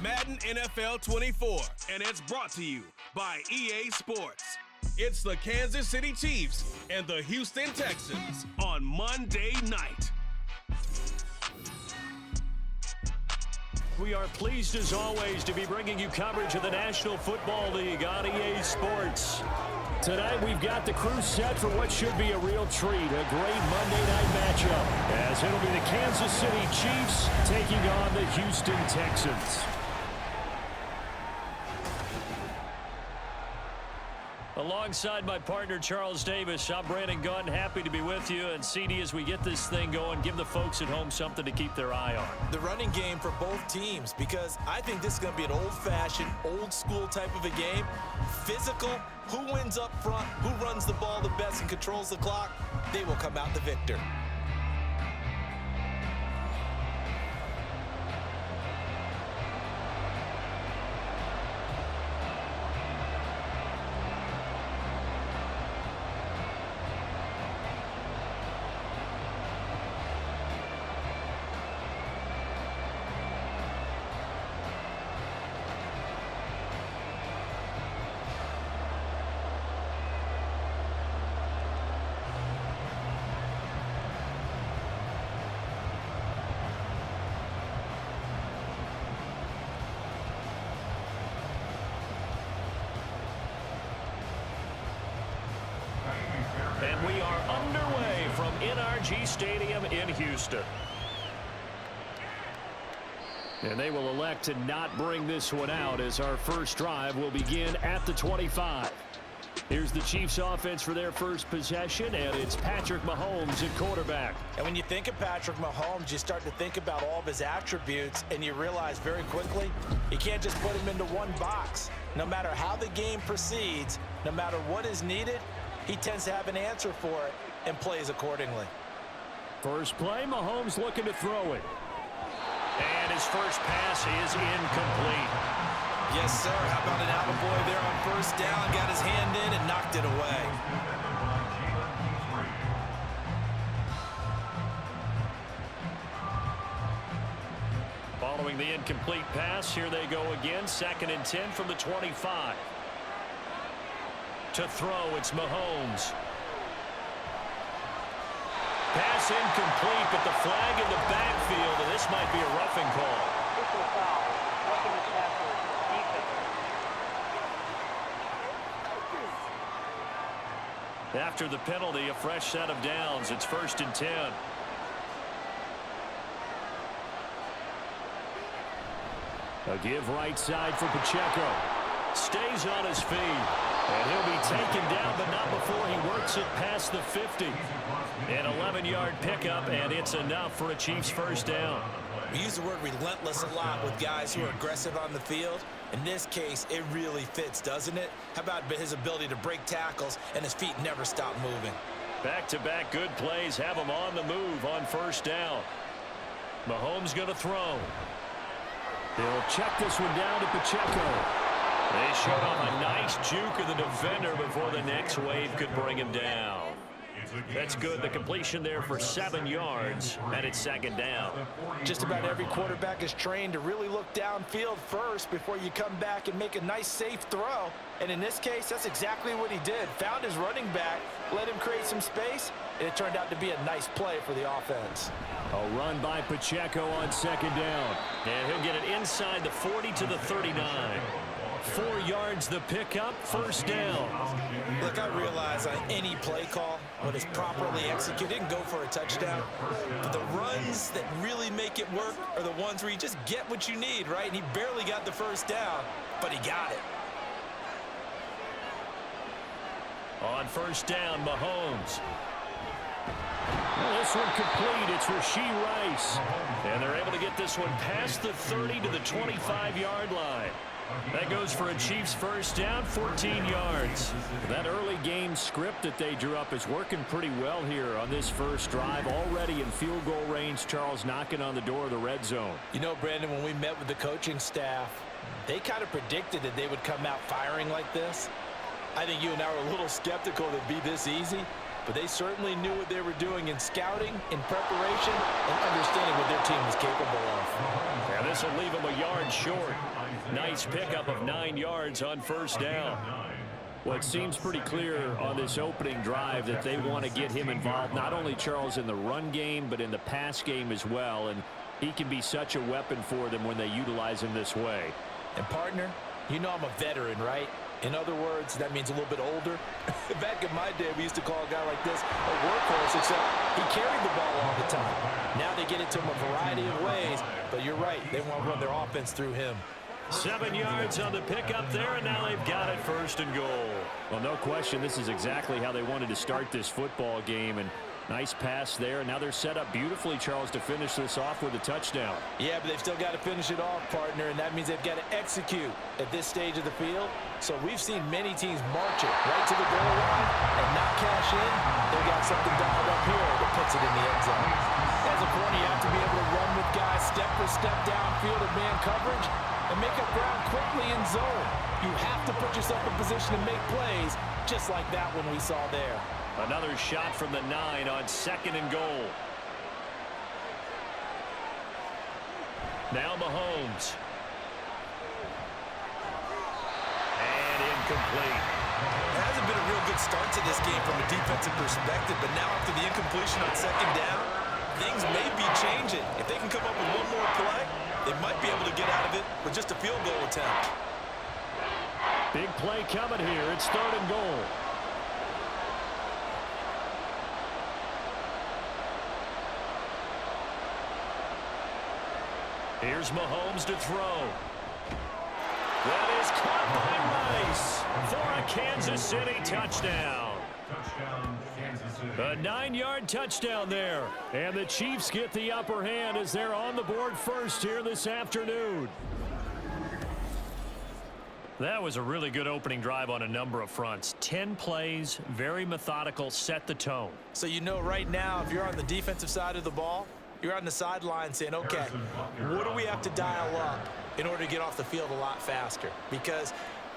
Madden NFL 24, and it's brought to you by EA Sports. It's the Kansas City Chiefs and the Houston Texans on Monday night. We are pleased, as always, to be bringing you coverage of the National Football League on EA Sports. Tonight, we've got the crew set for what should be a real treat, a great Monday night matchup, as it'll be the Kansas City Chiefs taking on the Houston Texans. Alongside my partner, Charles Davis, I'm Brandon Gunn, happy to be with you. And CD, as we get this thing going, give the folks at home something to keep their eye on. The running game for both teams, because I think this is going to be an old-fashioned, old-school type of a game. Physical, who wins up front, who runs the ball the best and controls the clock, they will come out the victor. And we are underway from NRG Stadium in Houston. And they will elect to not bring this one out, as our first drive will begin at the 25. Here's the Chiefs offense for their first possession, and it's Patrick Mahomes at quarterback. And when you think of Patrick Mahomes, you start to think about all of his attributes, and you realize very quickly, you can't just put him into one box. No matter how the game proceeds, no matter what is needed, he tends to have an answer for it and plays accordingly. First play, Mahomes looking to throw it. And his first pass is incomplete. Yes, sir. How about an attaboy there on first down? Got his hand in and knocked it away. Following the incomplete pass, here they go again. 2nd and 10 from the 25. To throw, it's Mahomes. Pass incomplete, but the flag in the backfield, and this might be a roughing call. After the penalty, a fresh set of downs. It's 1st and 10. A give right side for Pacheco. Stays on his feet. And he'll be taken down, but not before he works it past the 50. An 11-yard pickup, and it's enough for a Chiefs first down. We use the word relentless a lot with guys who are aggressive on the field. In this case, it really fits, doesn't it? How about his ability to break tackles and his feet never stop moving? Back-to-back good plays have him on the move on first down. Mahomes going to throw. He'll check this one down to Pacheco. They showed off a nice juke of the defender before the next wave could bring him down. That's good. The completion there for 7 yards, and it's 2nd down. Just about every quarterback is trained to really look downfield first before you come back and make a nice, safe throw. And in this case, that's exactly what he did. Found his running back, let him create some space, and it turned out to be a nice play for the offense. A run by Pacheco on 2nd down. And he'll get it inside the 40 to the 39. 4 yards the pickup, first down. Look, I realize on any play call, when it's properly executed, it can go for a touchdown. But the runs that really make it work are the ones where you just get what you need, right? And he barely got the first down, but he got it. On first down, Mahomes. Well, this one complete. It's Rashee Rice. And they're able to get this one past the 30 to the 25-yard line. That goes for a Chiefs first down, 14 yards. That early game script that they drew up is working pretty well here on this first drive. Already in field goal range, Charles knocking on the door of the red zone. You know, Brandon, when we met with the coaching staff, they kind of predicted that they would come out firing like this. I think you and I were a little skeptical that it'd be this easy. but they certainly knew what they were doing in scouting, in preparation, and understanding what their team was capable of. And this will leave them a yard short. Nice pickup of 9 yards on first down. Well, it seems pretty clear on this opening drive that they want to get him involved, not only, Charles, in the run game, but in the pass game as well. And he can be such a weapon for them when they utilize him this way. And, partner, you know I'm a veteran, right? In other words, that means a little bit older. Back in my day, we used to call a guy like this a workhorse, except he carried the ball all the time. Now they get it to him a variety of ways, but you're right. They want to run their offense through him. 7 yards on the pickup there, and now they've got it first and goal. Well, no question, this is exactly how they wanted to start this football game, and nice pass there. And now they're set up beautifully, Charles, to finish this off with a touchdown. Yeah, but they've still got to finish it off, partner, and that means they've got to execute at this stage of the field. So we've seen many teams march it right to the goal line and not cash in. They've got something dialed up here that puts it in the end zone. As a corner, you have to be able to run with guys step for step downfield of man coverage and make up ground quickly in zone. You have to put yourself in position to make plays, just like that one we saw there. Another shot from the 9 on 2nd and goal. Now Mahomes. And incomplete. It hasn't been a real good start to this game from a defensive perspective, but now after the incompletion on 2nd down, things may be changing. If they can come up with one more play, they might be able to get out of it with just a field goal attempt. Big play coming here. It's 3rd and goal. Here's Mahomes to throw. That is caught by Rice for a Kansas City touchdown. A 9-yard touchdown there. And the Chiefs get the upper hand as they're on the board first here this afternoon. That was a really good opening drive on a number of fronts. 10 plays, very methodical, set the tone. So you know right now, if you're on the defensive side of the ball, you're on the sideline saying, okay, what do we have to dial up in order to get off the field a lot faster? Because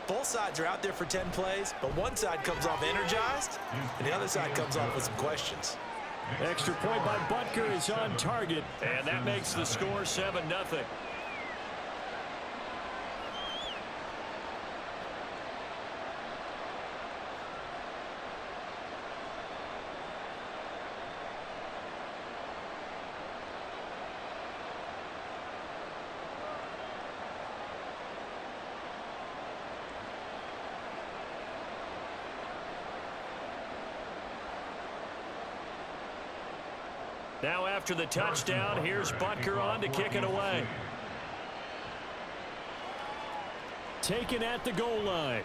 both sides are out there for 10 plays, but one side comes off energized, and the other side comes off with some questions. Extra point by Butker is on target, and that makes the score 7-0. Now after the touchdown, here's Butker on to kick it away. Taken at the goal line.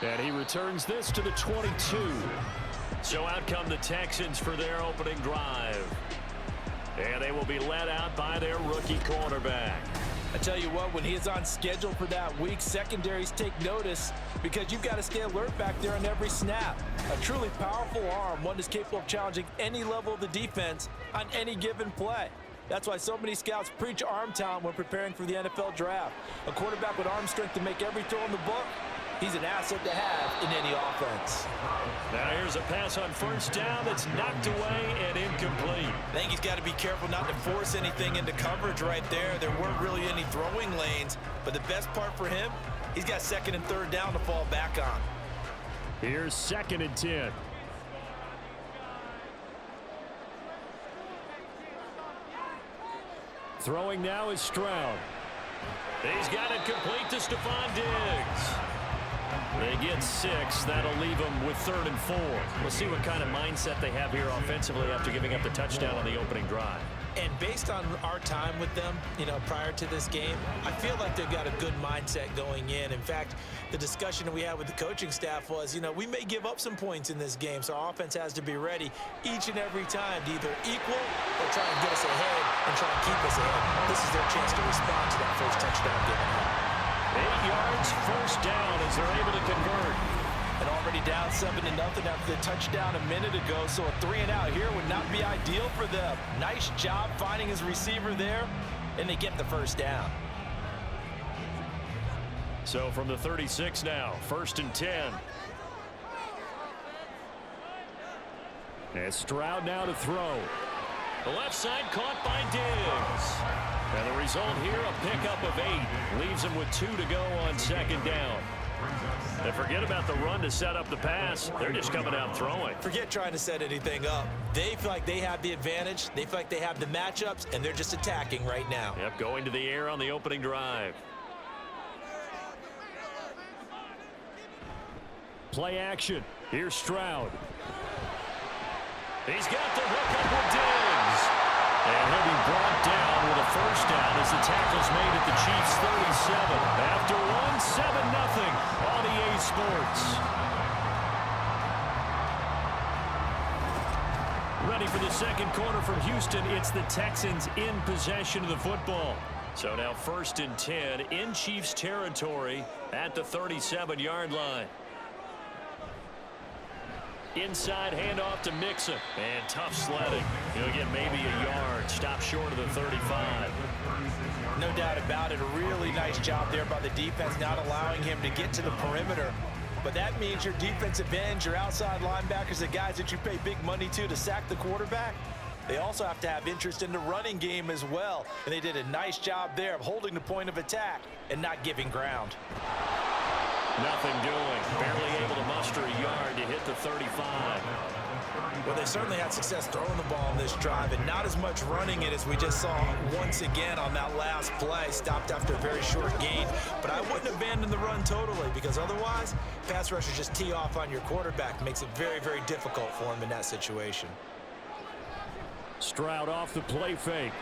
And he returns this to the 22. So out come the Texans for their opening drive. And they will be led out by their rookie quarterback. I tell you what, when he is on schedule for that week, secondaries take notice because you've got to stay alert back there on every snap. A truly powerful arm, one that's capable of challenging any level of the defense on any given play. That's why so many scouts preach arm talent when preparing for the NFL draft. A quarterback with arm strength to make every throw in the book, he's an asset to have in any offense. Now here's a pass on first down that's knocked away and incomplete. I think he's got to be careful not to force anything into coverage right there. There weren't really any throwing lanes, but the best part for him, he's got 2nd and 3rd down to fall back on. Here's 2nd and 10. Throwing now is Stroud. He's got it complete to Stephon Diggs. They get 6. That'll leave them with 3rd and 4. We'll see what kind of mindset they have here offensively after giving up the touchdown on the opening drive. And based on our time with them, prior to this game, I feel like they've got a good mindset going in. In fact, the discussion that we had with the coaching staff was, we may give up some points in this game, so our offense has to be ready each and every time to either equal or try and get us ahead and try and keep us ahead. This is their chance to respond to that first touchdown given up. 8 yards, first down as they're able to convert. And already down 7-0 after the touchdown a minute ago, so a 3-and-out here would not be ideal for them. Nice job finding his receiver there, and they get the first down. So from the 36 now, 1st and 10. And Stroud now to throw. The left side caught by Diggs. And the result here, a pickup of 8. Leaves him with 2 to go on second down. And forget about the run to set up the pass. They're just coming out throwing. Forget trying to set anything up. They feel like they have the advantage. They feel like they have the matchups, and they're just attacking right now. Yep, going to the air on the opening drive. Play action. Here's Stroud. He's got the hook up with Diggs. And he'll be brought down with a first down as the tackle's made at the Chiefs' 37. After one, 7-0 on EA Sports. Ready for the second quarter from Houston. It's the Texans in possession of the football. So now 1st and 10 in Chiefs territory at the 37-yard line. Inside handoff to Mixon. And tough sledding. He'll get maybe a yard. Stop short of the 35. No doubt about it. A really nice job there by the defense, not allowing him to get to the perimeter. But that means your defensive ends, your outside linebackers, the guys that you pay big money to sack the quarterback, they also have to have interest in the running game as well. And they did a nice job there of holding the point of attack and not giving ground. Nothing doing. Barely able to muster a yard to hit the 35. Well, they certainly had success throwing the ball on this drive, and not as much running it as we just saw once again on that last play. Stopped after a very short gain. But I wouldn't abandon the run totally, because otherwise, pass rushers just tee off on your quarterback. Makes it very, very difficult for him in that situation. Stroud off the play fake.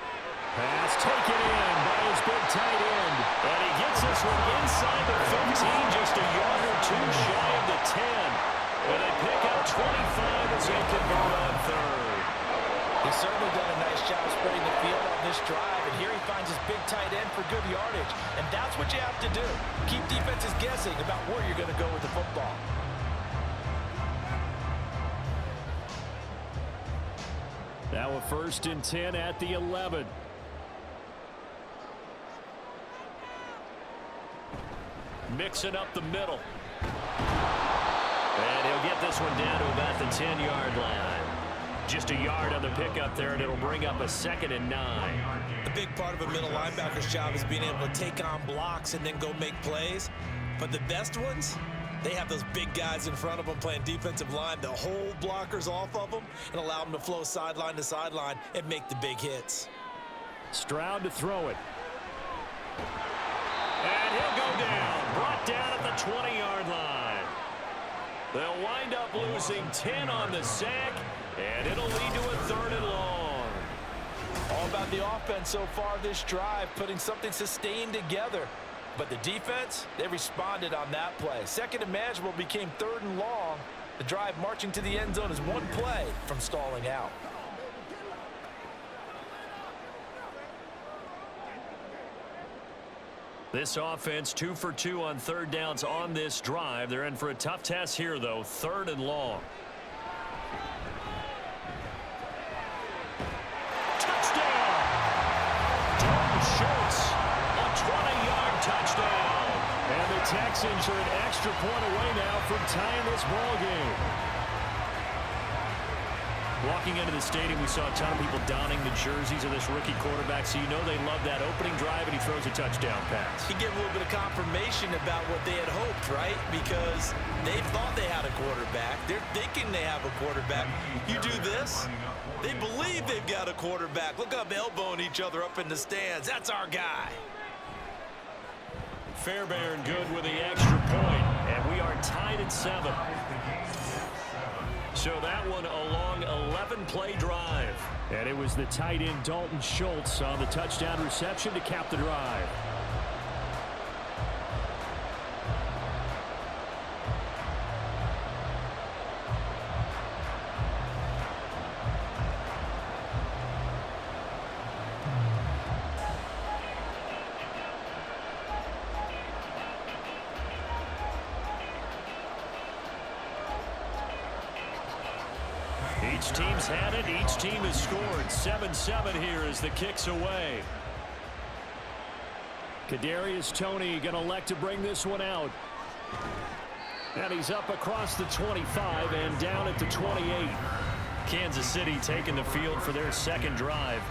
Pass taken in by his big tight end. And he gets this one inside the 15, just a yard or 2 shy of the 10. And they pick up 25 as they convert on 3rd. He's certainly done a nice job spreading the field on this drive. And here he finds his big tight end for good yardage. And that's what you have to do. Keep defenses guessing about where you're going to go with the football. Now a 1st and 10 at the 11. Mixing up the middle. And he'll get this one down to about the 10-yard line. Just a yard on the pickup there, and it'll bring up a 2nd and 9. A big part of a middle linebacker's job is being able to take on blocks and then go make plays. But the best ones, they have those big guys in front of them playing defensive line that hold blockers off of them and allow them to flow sideline to sideline and make the big hits. Stroud to throw it. And he'll go down. Brought down at the 20-yard line. They'll wind up losing 10 on the sack, and it'll lead to a 3rd and long. All about the offense so far this drive, putting something sustained together. But the defense, they responded on that play. 2nd and manageable became 3rd and long. The drive marching to the end zone is one play from stalling out. This offense 2 for 2 on 3rd downs on this drive. They're in for a tough test here, though. 3rd and long. Touchdown! Dalton Schultz, a 20-yard touchdown. And the Texans are an extra point away now from tying this ball game. Walking into the stadium, we saw a ton of people donning the jerseys of this rookie quarterback, so you know they love that opening drive, and he throws a touchdown pass. He gave a little bit of confirmation about what they had hoped, right? Because they thought they had a quarterback. They're thinking they have a quarterback. You do this, they believe they've got a quarterback. Look up, elbowing each other up in the stands. That's our guy. Fairbairn good with the extra point, and we are tied at 7. So that one a long 11-play drive. And it was the tight end Dalton Schultz on the touchdown reception to cap the drive. Each team's had it. Each team has scored. 7-7 here as the kick's away. Kadarius Toney going to elect to bring this one out. And he's up across the 25 and down at the 28. Kansas City taking the field for their second drive.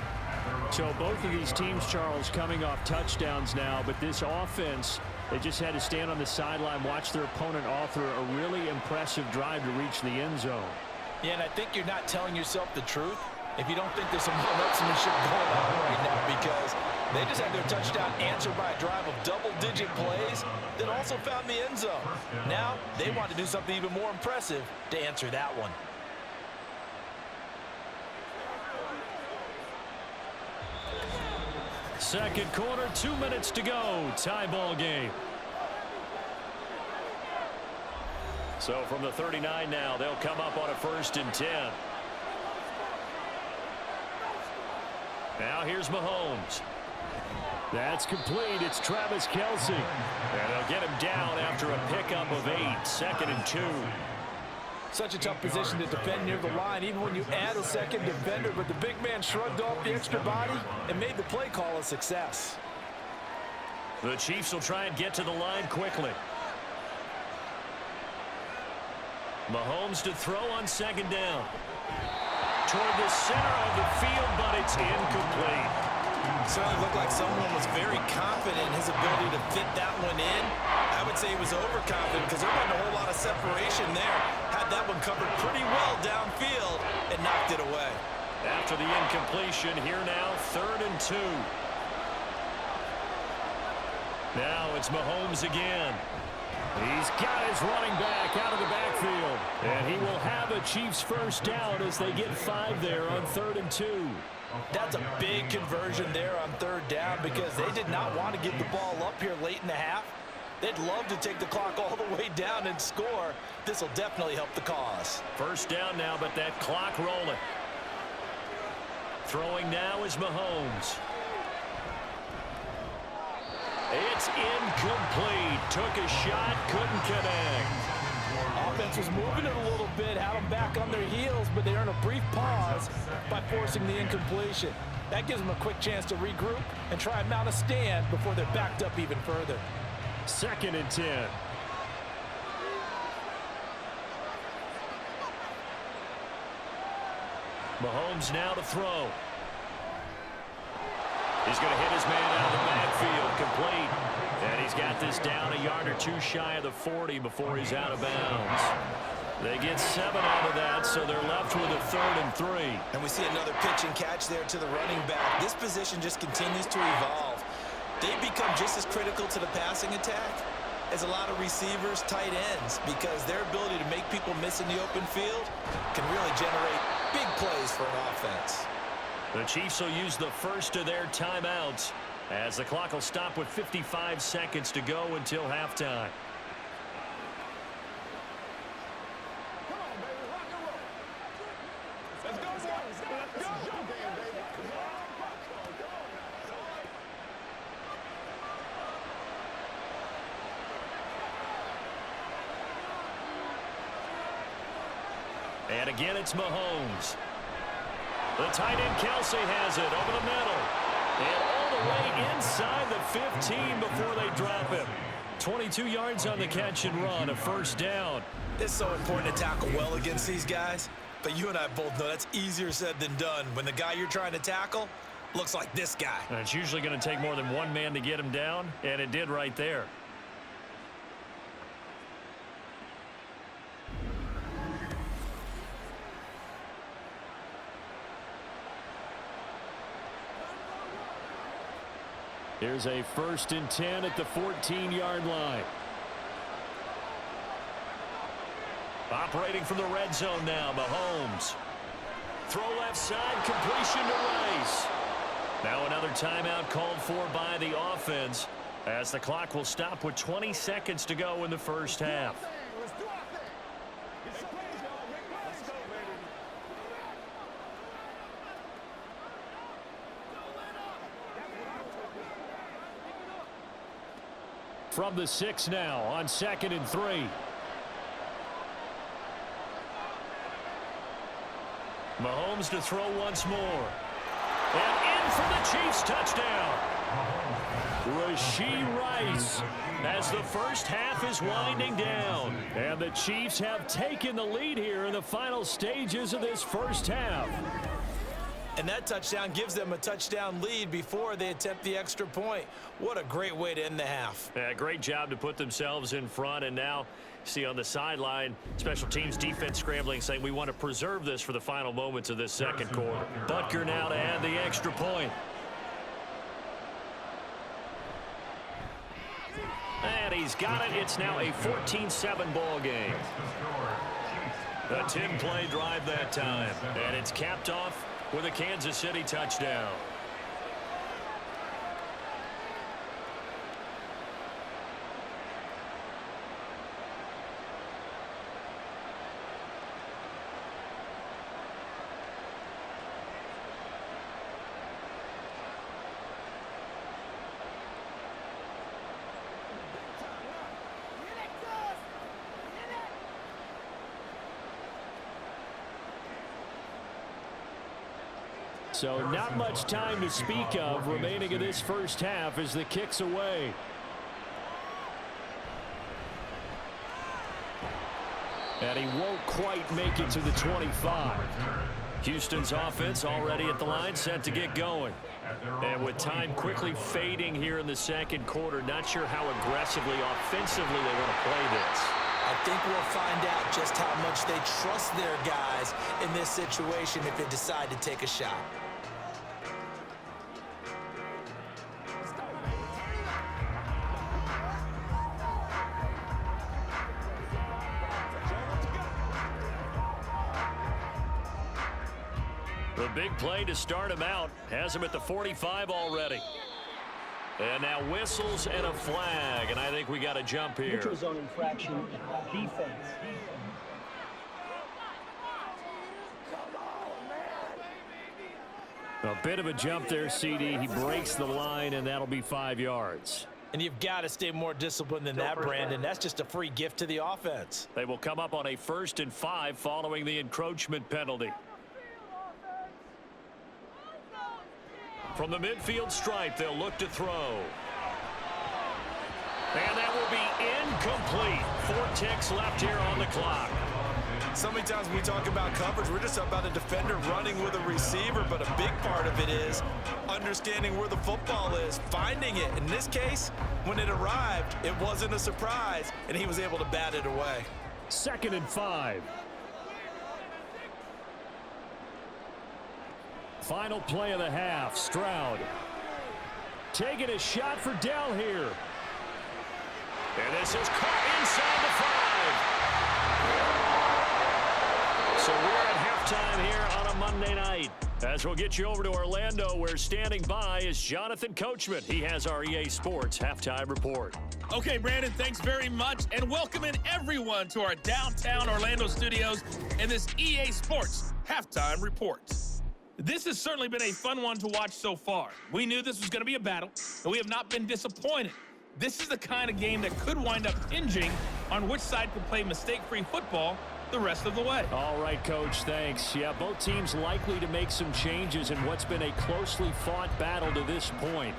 So both of these teams, Charles, coming off touchdowns now, but this offense, they just had to stand on the sideline, watch their opponent author a really impressive drive to reach the end zone. Yeah, and I think you're not telling yourself the truth if you don't think there's some one-upsmanship going on right now, because they just had their touchdown answered by a drive of double-digit plays that also found the end zone. Now they want to do something even more impressive to answer that one. Second quarter, 2 minutes to go. Tie ball game. So from the 39 now, they'll come up on a 1st and 10. Now here's Mahomes. That's complete. It's Travis Kelce. And they'll get him down after a pickup of 8. 2nd and 2. Such a tough position to defend near the line, even when you add a second defender, but the big man shrugged off the extra body and made the play call a success. The Chiefs will try and get to the line quickly. Mahomes to throw on 2nd down. Toward the center of the field, but it's incomplete. Certainly looked like someone was very confident in his ability to fit that one in. I would say he was overconfident because there wasn't a whole lot of separation there. Had that one covered pretty well downfield and knocked it away. After the incompletion, here now, 3rd and 2. Now it's Mahomes again. He's got his running back out of the backfield. And he will have a Chiefs first down as they get 5 there on 3rd and 2. That's a big conversion there on 3rd down because they did not want to give the ball up here late in the half. They'd love to take the clock all the way down and score. This will definitely help the cause. First down now, but that clock rolling. Throwing now is Mahomes. It's incomplete. Took a shot, couldn't connect. Offense was moving it a little bit, had them back on their heels, but they earned a brief pause by forcing the incompletion. That gives them a quick chance to regroup and try and mount a stand before they're backed up even further. 2nd and 10. Mahomes now to throw. He's going to hit his man out of the backfield, complete. And he's got this down a yard or 2 shy of the 40 before he's out of bounds. They get 7 out of that, so they're left with a 3rd and 3. And we see another pitch and catch there to the running back. This position just continues to evolve. They become just as critical to the passing attack as a lot of receivers, tight ends, because their ability to make people miss in the open field can really generate big plays for an offense. The Chiefs will use the first of their timeouts as the clock will stop with 55 seconds to go until halftime. And again, it's Mahomes. The tight end Kelce has it over the middle. And all the way inside the 15 before they drop him. 22 yards on the catch and run, a 1st down. It's so important to tackle well against these guys, but you and I both know that's easier said than done when the guy you're trying to tackle looks like this guy. And it's usually going to take more than one man to get him down, and it did right there. Here's a 1st and 10 at the 14-yard line. Operating from the red zone now, Mahomes. Throw left side, completion to Rice. Now another timeout called for by the offense as the clock will stop with 20 seconds to go in the first half. From the 6 now on 2nd and 3. Mahomes to throw once more. And in for the Chiefs touchdown. Rashee Rice as the first half is winding down. And the Chiefs have taken the lead here in the final stages of this first half. And that touchdown gives them a touchdown lead before they attempt the extra point. What a great way to end the half. Yeah, great job to put themselves in front. And now, see on the sideline, special teams defense scrambling, saying we want to preserve this for the final moments of this second quarter. Butker now to add the extra point. And he's got it. It's now a 14-7 ball game. A 10-play drive that time. And it's capped off with a Kansas City touchdown. So not much time to speak of remaining in this first half as the kick's away. And he won't quite make it to the 25. Houston's offense already at the line, set to get going. And with time quickly fading here in the second quarter, not sure how aggressively, offensively they want to play this. I think we'll find out just how much they trust their guys in this situation if they decide to take a shot. The big play to start him out has him at the 45 already. And now whistles and a flag, and I think we got a jump here. Neutral zone infraction, defense. A bit of a jump there, CD. He breaks the line, and that'll be 5 yards. And you've got to stay more disciplined than that, Brandon. That's just a free gift to the offense. They will come up on a 1st and 5 following the encroachment penalty. From the midfield stripe, they'll look to throw. And that will be incomplete. 4 ticks left here on the clock. So many times when we talk about coverage, we're just about a defender running with a receiver, but a big part of it is understanding where the football is, finding it. In this case, when it arrived, it wasn't a surprise, and he was able to bat it away. 2nd and 5. Final play of the half. Stroud taking a shot for Dell here. And this is caught inside the 5. So we're at halftime here on a Monday night. As we'll get you over to Orlando, where standing by is Jonathan Coachman. He has our EA Sports halftime report. Okay, Brandon, thanks very much, and welcome in everyone to our downtown Orlando studios and this EA Sports halftime report. This has certainly been a fun one to watch so far. We knew this was going to be a battle, and we have not been disappointed. This is the kind of game that could wind up hinging on which side can play mistake-free football the rest of the way. All right, Coach, thanks. Yeah, both teams likely to make some changes in what's been a closely fought battle to this point.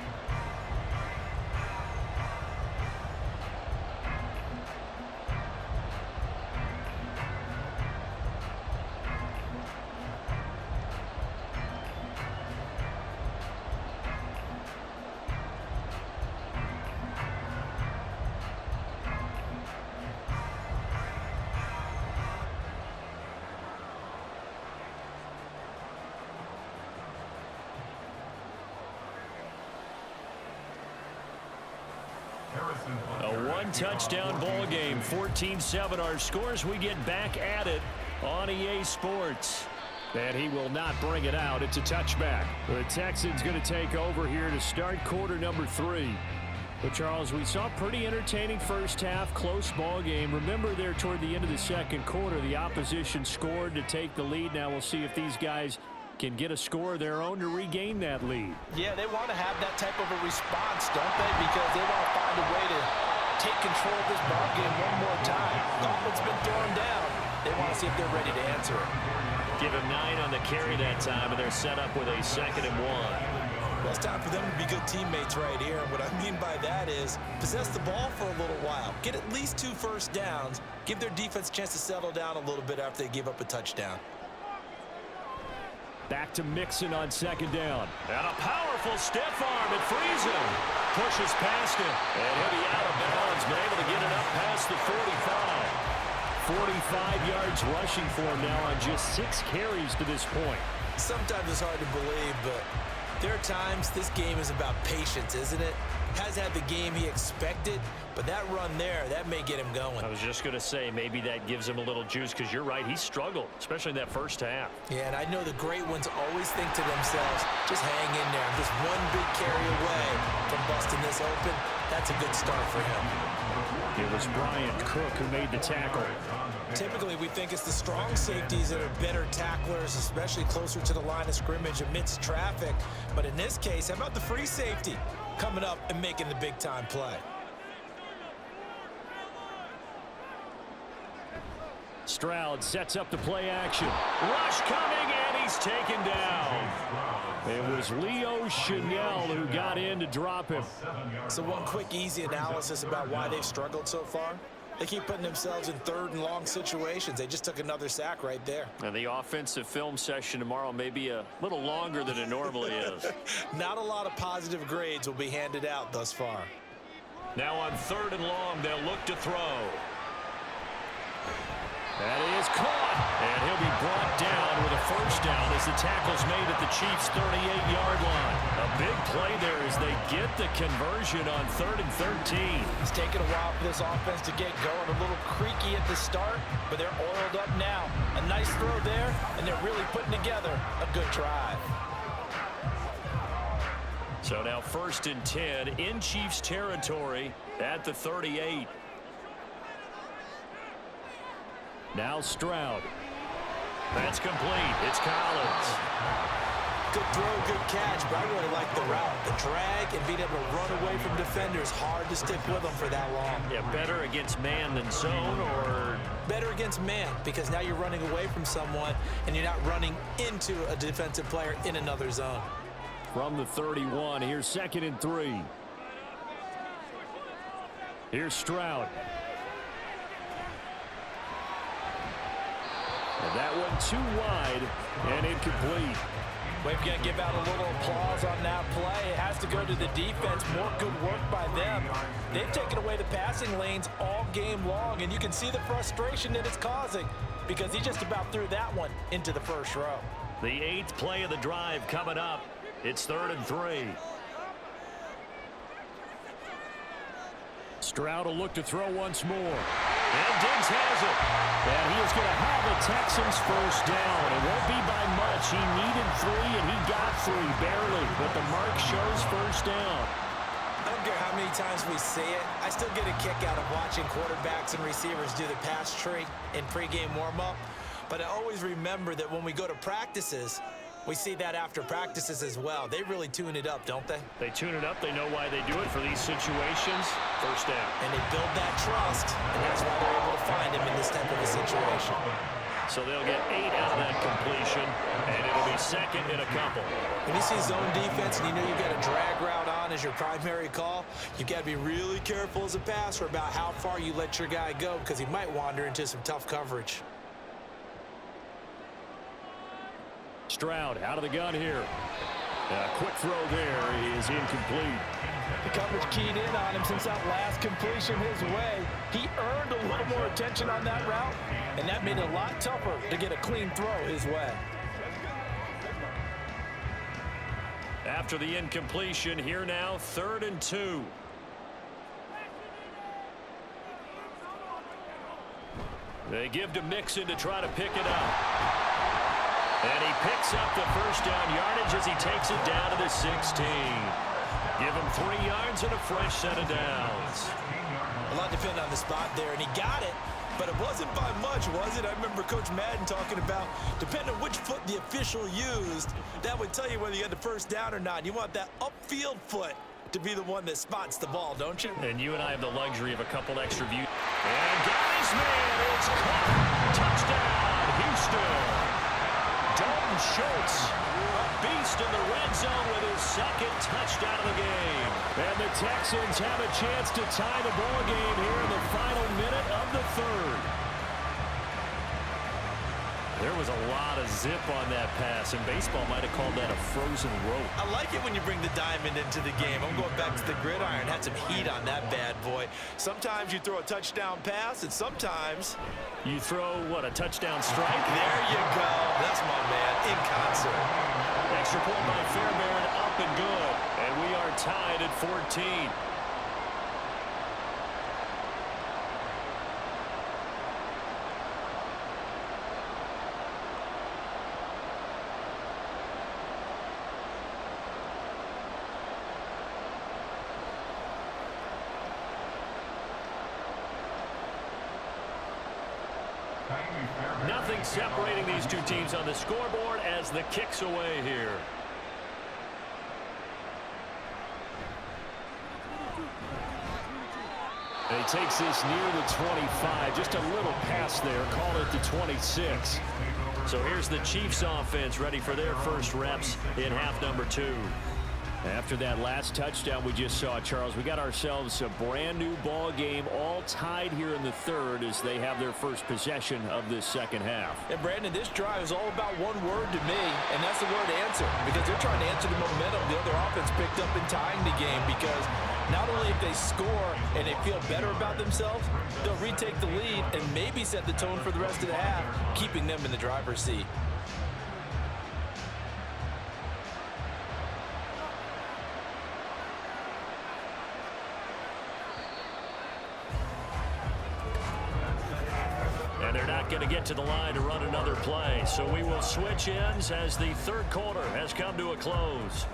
A one-touchdown ball game, 14-7 our scores. We get back at it on EA Sports. And he will not bring it out. It's a touchback. The Texans going to take over here to start quarter number 3. But, Charles, we saw a pretty entertaining first half, close ball game. Remember there toward the end of the second quarter, the opposition scored to take the lead. Now we'll see if these guys can get a score of their own to regain that lead. Yeah, they want to have that type of a response, don't they? Because they want to find a way to take control of this ball game one more time. Gauntlet's been thrown down. They want to see if they're ready to answer it. Give him 9 on the carry that time, and they're set up with a 2nd and 1. Well, it's time for them to be good teammates right here. And what I mean by that is possess the ball for a little while. Get at least 2 first downs. Give their defense a chance to settle down a little bit after they give up a touchdown. Back to Mixon on 2nd down. And a powerful stiff arm. It frees him. Pushes past him. And he'll be out of bounds, but able to get it up past the 45. 45 yards rushing for him now on just 6 carries to this point. Sometimes it's hard to believe, but there are times this game is about patience, isn't it? Has had the game he expected, but that run there, that may get him going. I was just going to say, maybe that gives him a little juice, because you're right, he struggled, especially in that first half. Yeah, and I know the great ones always think to themselves, just hang in there. I'm just one big carry away from busting this open. That's a good start for him. It was Bryant Cook who made the tackle. Typically, we think it's the strong safeties that are better tacklers, especially closer to the line of scrimmage amidst traffic. But in this case, how about the free safety coming up and making the big-time play? Stroud sets up the play action. Rush coming, and he's taken down. It was Leo Chanel who got in to drop him. So one quick, easy analysis about why they've struggled so far. They keep putting themselves in 3rd and long situations. They just took another sack right there. And the offensive film session tomorrow may be a little longer than it normally is. Not a lot of positive grades will be handed out thus far. Now on 3rd and long, they'll look to throw. That is caught, and he'll be brought down with a first down as the tackle's made at the Chiefs' 38-yard line. A big play there as they get the conversion on 3rd and 13. It's taken a while for this offense to get going. A little creaky at the start, but they're oiled up now. A nice throw there, and they're really putting together a good drive. So now 1st and 10 in Chiefs territory at the 38. Now Stroud. That's complete. It's Collins. Good throw, good catch, but I really like the route. The drag and being able to run away from defenders. Hard to stick with them for that long. Yeah, better against man than zone, or? Better against man, because now you're running away from someone and you're not running into a defensive player in another zone. From the 31, here's 2nd and 3. Here's Stroud. And that one too wide and incomplete. We've got to give out a little applause on that play. It has to go to the defense. More good work by them. They've taken away the passing lanes all game long, and you can see the frustration that it's causing because he just about threw that one into the first row. The 8th play of the drive coming up. It's 3rd and 3. Stroud will look to throw once more. And Diggs has it. And he is going to have the Texans first down. It won't be by much. He needed 3, and he got 3, barely. But the mark shows first down. I don't care how many times we see it. I still get a kick out of watching quarterbacks and receivers do the pass tree in pregame warm-up. But I always remember that when we go to practices, we see that after practices as well. They really tune it up, don't they? They tune it up. They know why they do it for these situations. First down. And they build that trust, and that's why they're able to find him in this type of a situation. So they'll get 8 out of that completion, and it'll be 2nd and a couple. When you see zone defense and you know you've got a drag route on as your primary call, you've got to be really careful as a passer about how far you let your guy go because he might wander into some tough coverage. Stroud out of the gun here. A quick throw there is incomplete. The coverage keyed in on him since that last completion his way. He earned a little more attention on that route, and that made it a lot tougher to get a clean throw his way. After the incompletion, here now, 3rd and 2. They give to Mixon to try to pick it up. And he picks up the first down yardage as he takes it down to the 16. Give him 3 yards and a fresh set of downs. A lot depended on the spot there, and he got it, but it wasn't by much, was it? I remember Coach Madden talking about, depending on which foot the official used, that would tell you whether you had the first down or not. You want that upfield foot to be the one that spots the ball, don't you? And you and I have the luxury of a couple extra views. And guys, man, it's caught. Touchdown, Houston. Dalton Schultz beast in the red zone with his second touchdown of the game. And the Texans have a chance to tie the ball game here in the final minute of the third. There was a lot of zip on that pass, and baseball might have called that a frozen rope. I like it when you bring the diamond into the game. I'm going back to the gridiron. Had some heat on that bad boy. Sometimes you throw a touchdown pass, and sometimes you throw, what, a touchdown strike? There you go. That's my man, in concert. Extra point by Fairbairn, up and good. And we are tied at 14. Nothing separating these two teams on the scoreboard as the kick's away here. And he takes this near the 25. Just a little pass there. Call it the 26. So here's the Chiefs offense ready for their first reps in half number 2. After that last touchdown we just saw, Charles, we got ourselves a brand new ball game, all tied here in the third as they have their first possession of this second half. And Brandon, this drive is all about one word to me, and that's the word answer, because they're trying to answer the momentum the other offense picked up in tying the game, because not only if they score and they feel better about themselves, they'll retake the lead and maybe set the tone for the rest of the half, keeping them in the driver's seat. They're not going to get to the line to run another play, so we will switch ends as the third quarter has come to a close.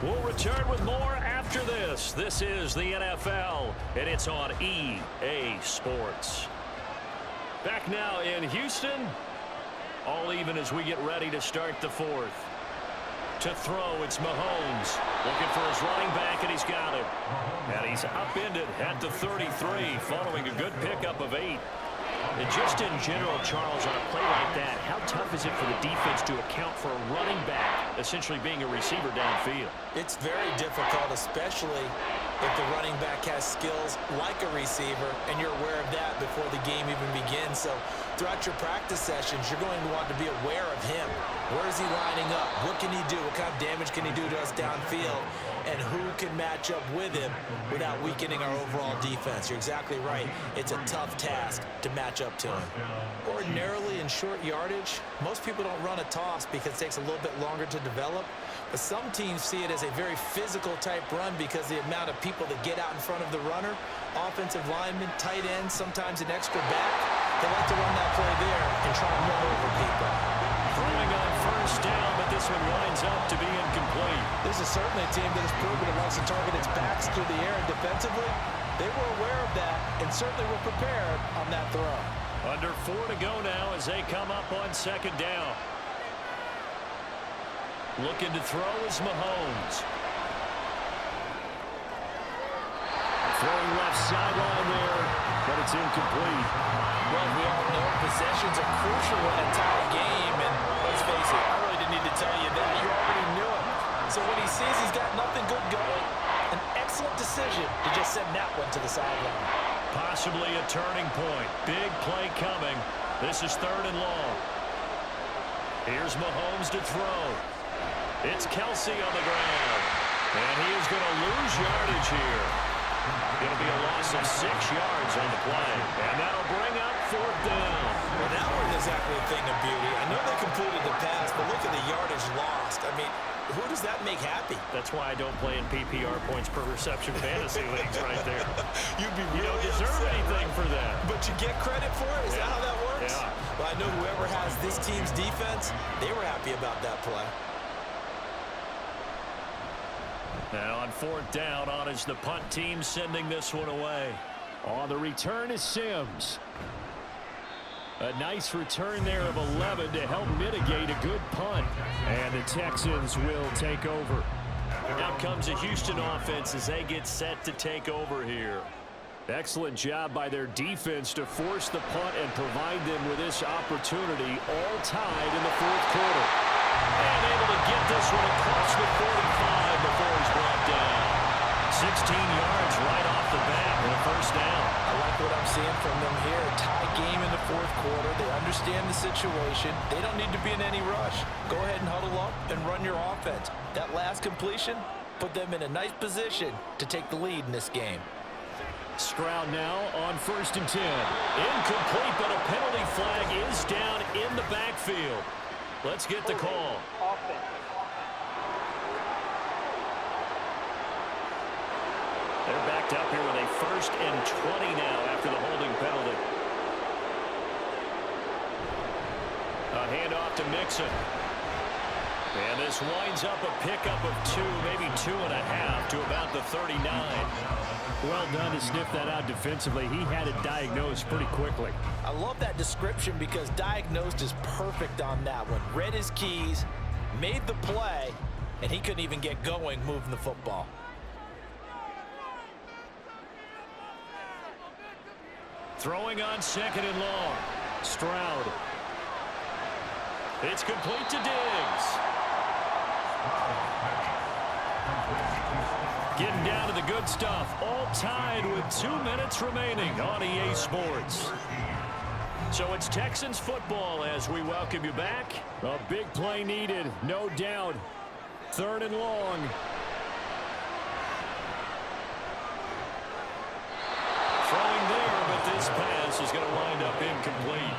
We'll return with more after this. This is the NFL, and it's on EA Sports. Back now in Houston, all even as we get ready to start the fourth. To throw, it's Mahomes looking for his running back, and he's got it. And he's upended at the 33 following a good pickup of 8. And just in general, Charles, on a play like that, how tough is it for the defense to account for a running back essentially being a receiver downfield? It's very difficult, especially if the running back has skills like a receiver, and you're aware of that before the game even begins. So throughout your practice sessions, you're going to want to be aware of him. Where is he lining up? What can he do? What kind of damage can he do to us downfield? And who can match up with him without weakening our overall defense? You're exactly right. It's a tough task to match up to him. Ordinarily in short yardage, most people don't run a toss because it takes a little bit longer to develop. But some teams see it as a very physical type run because the amount of people that get out in front of the runner, offensive linemen, tight ends, sometimes an extra back, they like to run that play there and try to run over people. Throwing on first down, but this one winds up to be incomplete. This is certainly a team that has proven it likes to target its backs through the air, and defensively, they were aware of that and certainly were prepared on that throw. Under 4 to go now as they come up on second down. Looking to throw is Mahomes. Throwing left sideline there, but it's incomplete. Well, we all know possessions are crucial in a tie game, and let's face it, I really didn't need to tell you that. You already knew it. So when he sees he's got nothing good going, an excellent decision to just send that one to the sideline. Possibly a turning point. Big play coming. This is 3rd and long. Here's Mahomes to throw. It's Kelsey on the ground. And he is going to lose yardage here. Going to be a loss of 6 yards on the play. And that'll bring up 4th down. Well, that wasn't exactly a thing of beauty. I know they completed the pass, but look at the yardage lost. I mean, who does that make happy? That's why I don't play in PPR points per reception fantasy leagues right there. You'd be really You don't deserve upset, anything right? for that. But you get credit for it? Is that how that works? Yeah. Well, I know whoever has this team's defense, they were happy about that play. Now on 4th down, on is the punt team sending this one away. On the return is Sims. A nice return there of 11 to help mitigate a good punt. And the Texans will take over. Now comes a Houston offense as they get set to take over here. Excellent job by their defense to force the punt and provide them with this opportunity, all tied in the 4th quarter. And able to get this this one across the 45 before he's brought down. 16 yards right off the bat and a first down. I like what I'm seeing from them here. Tie game in the fourth quarter. They understand the situation. They don't need to be in any rush. Go ahead and huddle up and run your offense. That last completion put them in a nice position to take the lead in this game. Stroud now on 1st and 10. Incomplete, but a penalty flag is down in the backfield. Let's get the call. They're backed up here with a 1st and 20 now after the holding penalty. A handoff to Mixon. And this winds up a pickup of 2, maybe 2.5 to about the 39. Well done to sniff that out defensively. He had it diagnosed pretty quickly. I love that description because diagnosed is perfect on that one. Read his keys, made the play, and he couldn't even get going moving the football. Throwing on 2nd and long. Stroud. It's complete to Diggs. Getting down to the good stuff. All tied with 2 minutes remaining on EA Sports. So it's Texans football as we welcome you back. A big play needed, no doubt. 3rd and long. Throwing there, but this pass is going to wind up incomplete.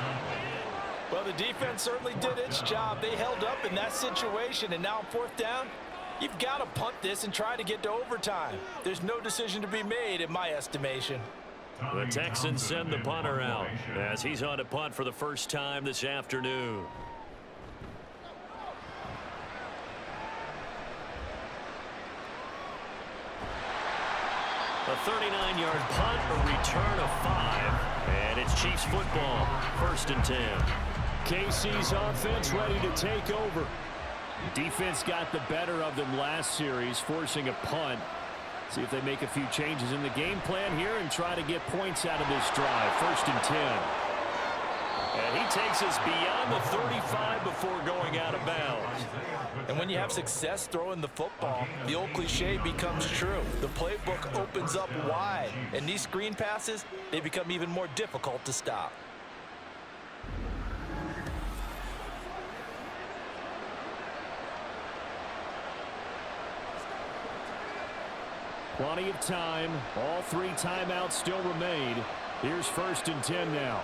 Well, the defense certainly did its job. They held up in that situation, and now on 4th down, you've got to punt this and try to get to overtime. There's no decision to be made in my estimation. The Texans send the punter out as he's on to punt for the first time this afternoon. A 39-yard punt, a return of 5, and it's Chiefs football, 1st and 10. KC's offense ready to take over. Defense got the better of them last series, forcing a punt. See if they make a few changes in the game plan here and try to get points out of this drive. 1st and 10. And he takes us beyond the 35 before going out of bounds. And when you have success throwing the football, the old cliche becomes true. The playbook opens up wide, and these screen passes, they become even more difficult to stop. Plenty of time. All 3 timeouts still remain. Here's 1st and 10 now.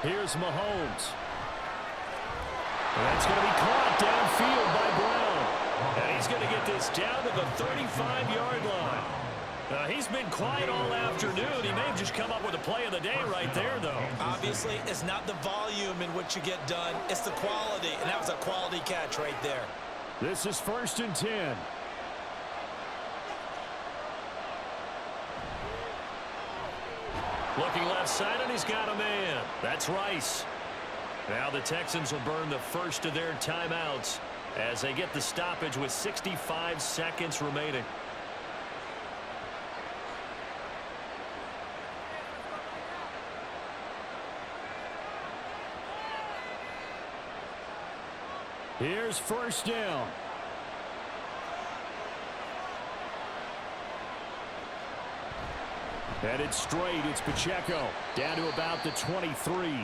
Here's Mahomes. That's going to be caught downfield by Brown. And he's going to get this down to the 35-yard line. He's been quiet all afternoon. He may have just come up with a play of the day right there, though. Obviously, it's not the volume in which you get done. It's the quality, and that was a quality catch right there. This is 1st and 10. Looking left side, and he's got a man. That's Rice. Now the Texans will burn the first of their timeouts as they get the stoppage with 65 seconds remaining. Here's 1st down. Headed straight, it's Pacheco. Down to about the 23.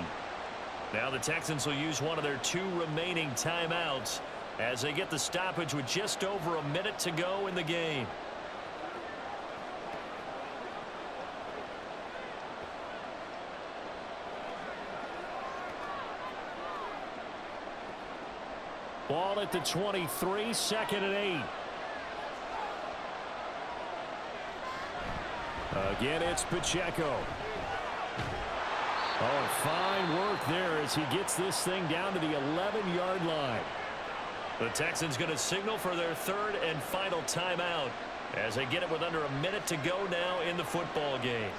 Now the Texans will use one of their 2 remaining timeouts as they get the stoppage with just over a minute to go in the game. Ball at the 23, 2nd and 8. Again, it's Pacheco. Oh, fine work there as he gets this thing down to the 11-yard line. The Texans going to signal for their 3rd and final timeout as they get it with under a minute to go now in the football game.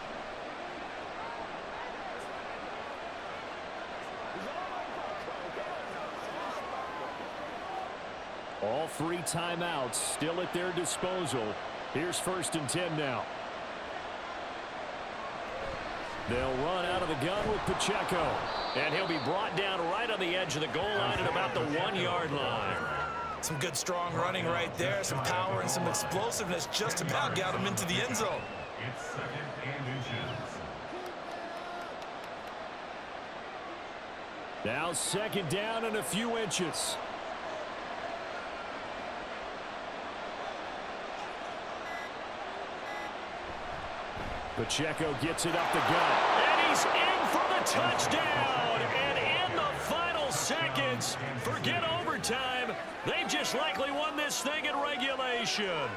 All 3 timeouts still at their disposal. Here's 1st and 10 now. They'll run out of the gun with Pacheco. And he'll be brought down right on the edge of the goal line at about the 1-yard line. Some good, strong running right there. Some power and some explosiveness just about got him into the end zone. It's 2nd and inches. Now 2nd down and a few inches. Pacheco gets it up the gut. And he's in for the touchdown. And in the final seconds, forget overtime. They've just likely won this thing in regulation.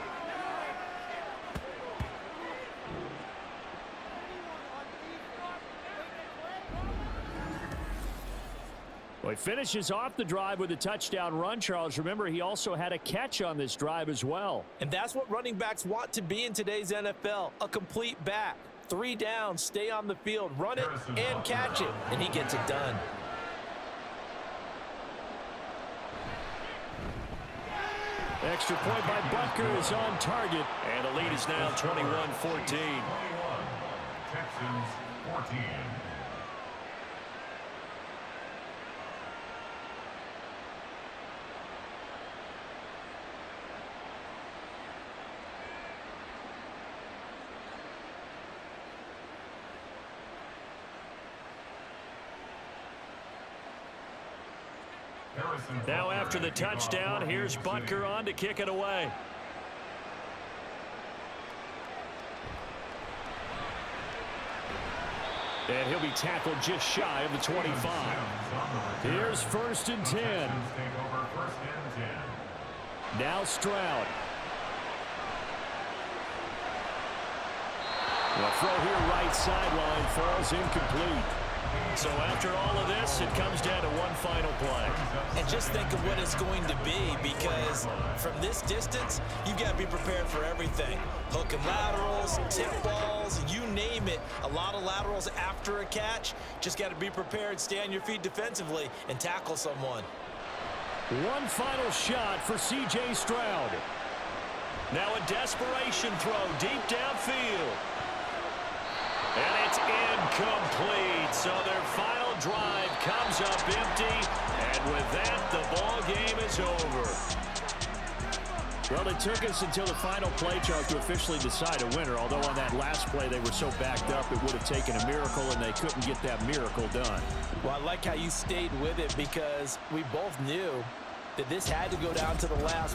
Well, he finishes off the drive with a touchdown run, Charles. Remember, he also had a catch on this drive as well. And that's what running backs want to be in today's NFL, a complete back. 3 downs, stay on the field, run it, and catch it. And he gets it done. Extra point by Butker is on target. And the lead is now 21-14. Texans 14. Now after the touchdown, here's Butker on to kick it away. And he'll be tackled just shy of the 25. Here's 1st and 10. Now Stroud. The throw here right sideline falls incomplete. So after all of this, it comes down to one final play. And just think of what it's going to be, because from this distance, you've got to be prepared for everything. Hook and laterals, tip balls, you name it. A lot of laterals after a catch. Just got to be prepared, stay on your feet defensively, and tackle someone. One final shot for C.J. Stroud. Now a desperation throw deep downfield. And it's incomplete. So their final drive comes up empty. And with that, the ball game is over. Well, it took us until the final play, Charles, to officially decide a winner. Although on that last play they were so backed up, it would have taken a miracle, and they couldn't get that miracle done. Well, I like how you stayed with it, because we both knew that this had to go down to the last